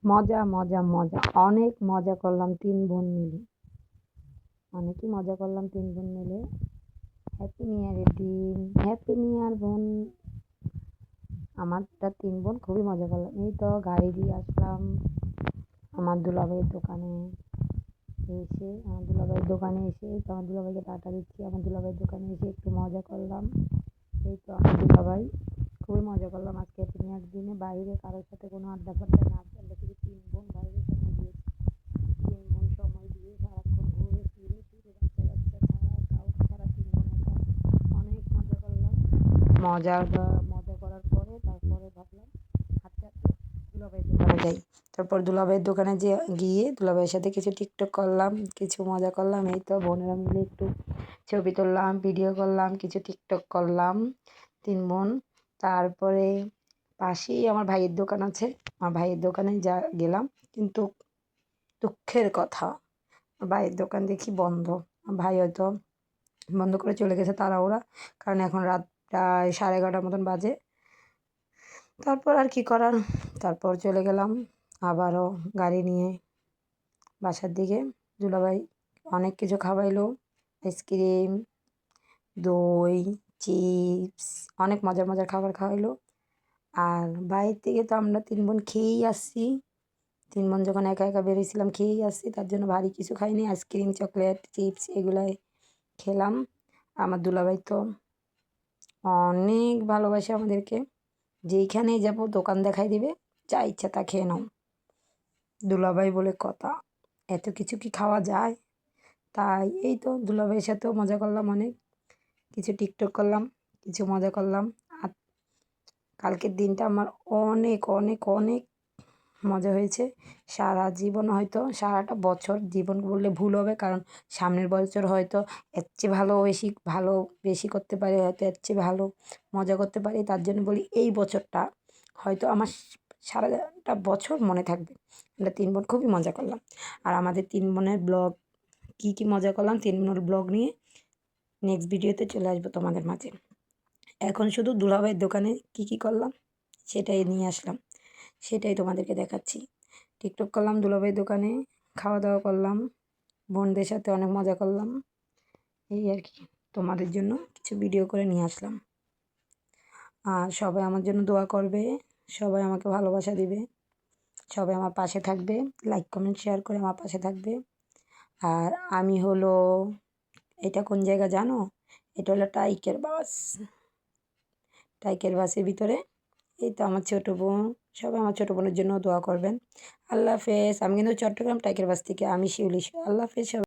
মজা মজা মজা অনেক মজা করলাম ৩ বোন মিলে। অনেকই মজা করলাম ৩ বোন মিলে। হ্যাপি নিউ ইয়ারের দিন, হ্যাপি নিউ ইয়ার বোন। আমারটা ৩ বোন খুবই মজা করলাম। এই তো গাড়ি দিয়ে আসলাম আমার দুলাভাইয়ের দোকানে। আমার দুলাভাইয়ের দোকানে এসে এই তো আমার দুলাভাইকে টাটা দিচ্ছি। আমার দুলাভাইয়ের দোকানে এসে একটু মজা করলাম। এই তো আমার দুলাভাই খুবই মজা করলাম আজকে হ্যাপি নিউ ইয়ার দিনে। বাইরে কারোর সাথে কোনো আড্ডা ফাড্ডা না, আমরা শুধু ৩ বোন বাইরে সময় দিয়েছি। ৩ বোন সময় দিয়ে সারাক্ষণ ঘুরে ফিরে বাচ্চা কাচ্চা ছাড়া কাউকে ছাড়া ৩ বোন একা অনেক মজা করলাম। মজা করার পরে তারপরে ভাবলাম হাঁটতে হাঁটতে দুলাভাইয়ের দোকানে যাই। তারপর দুলাভাইয়ের দোকানে গিয়ে দুলাভাইয়ের সাথে কিছু টিকটক করলাম, কিছু মজা করলাম। এই তো বোনেরা মিলে একটু ছবি তুললাম, ভিডিও করলাম, কিছু টিকটক করলাম ৩ বোন। তারপরে পাশেই আমার ভাইয়ের দোকান আছে, আমার ভাইয়ের দোকানে গেলাম, কিন্তু দুঃখের কথা ভাইয়ের দোকান দেখি বন্ধ। ভাই হয়তো বন্ধ করে চলে গেছে তাড়াহুড়া, কারণ এখন রাত প্রায় 11:30 মতন বাজে। তারপর আর কি করার, তারপর চলে গেলাম আবারও গাড়ি নিয়ে বাসার দিকে। দুলাভাই অনেক কিছু খাওয়াইলো, আইসক্রিম, দই, চিপস, অনেক মজার মজার খাবার খাওয়াইলো। আর বাইরের থেকে তো আমরা ৩ বোন খেয়েই আসছি। ৩ বোন যখন একা একা বেরিয়েছিলাম খেয়েই আসছি, তার জন্য ভারী কিছু খাইনি। আইসক্রিম, চকলেট, চিপস এগুলাই খেলাম। আমার দুলাভাই তো অনেক ভালোবাসে আমাদেরকে, যেইখানেই যাব দোকান দেখাই দিবে, যা ইচ্ছা তা খেয়ে নাও। দুলাভাই বলে কথা, এত কিছু কি খাওয়া যায়? তাই এই তো দুলাভাইয়ের সাথেও মজা করলাম, অনেক কিছু টিকটক করলাম, কিছু মজা করলাম। আর কালকের দিনটা আমার অনেক অনেক অনেক মজা হয়েছে। সারা জীবন হয়তো সারাটা বছর জীবন বললে ভুল হবে, কারণ সামনের বছর হয়তো এর চেয়ে বেশি করতে পারি, হয়তো এর চেয়ে ভালো মজা করতে পারি। তার জন্য বলি এই বছরটা হয়তো আমার সারাটা বছর মনে থাকবে। আমরা ৩ বোন খুবই মজা করলাম। আর আমাদের ৩ বোনের ব্লগ কী কী মজা করলাম ৩ বোনের ব্লগ নিয়ে নেক্সট ভিডিওতে চলে আসবো তোমাদের মাঝে। এখন শুধু দুলাভাইয়ের দোকানে কী কী করলাম সেটাই নিয়ে আসলাম, সেটাই তোমাদেরকে দেখাচ্ছি। টিকটক করলাম দুলাভাইয়ের দোকানে, খাওয়া দাওয়া করলাম, বোনদের সাথে অনেক মজা করলাম। এই আর কি, তোমাদের জন্য কিছু ভিডিও করে নিয়ে আসলাম। আর সবাই আমার জন্য দোয়া করবে, সবাই আমাকে ভালোবাসা দিবে, সবাই আমার পাশে থাকবে, লাইক কমেন্ট শেয়ার করে আমার পাশে থাকবে। আর আমি হলো, এটা কোন জায়গা জানো? এটা হলো টাইকের বাসের ভিতরে। এই তো আমার ছোটো বোন, সবাই আমার ছোটো বোনের জন্য দোয়া করবেন। আল্লাহ হাফেজ। আমি কিন্তু চট্টগ্রাম টাইকের বাস থেকে, আমি শিউলি। আল্লাহ হাফেজ সবাই।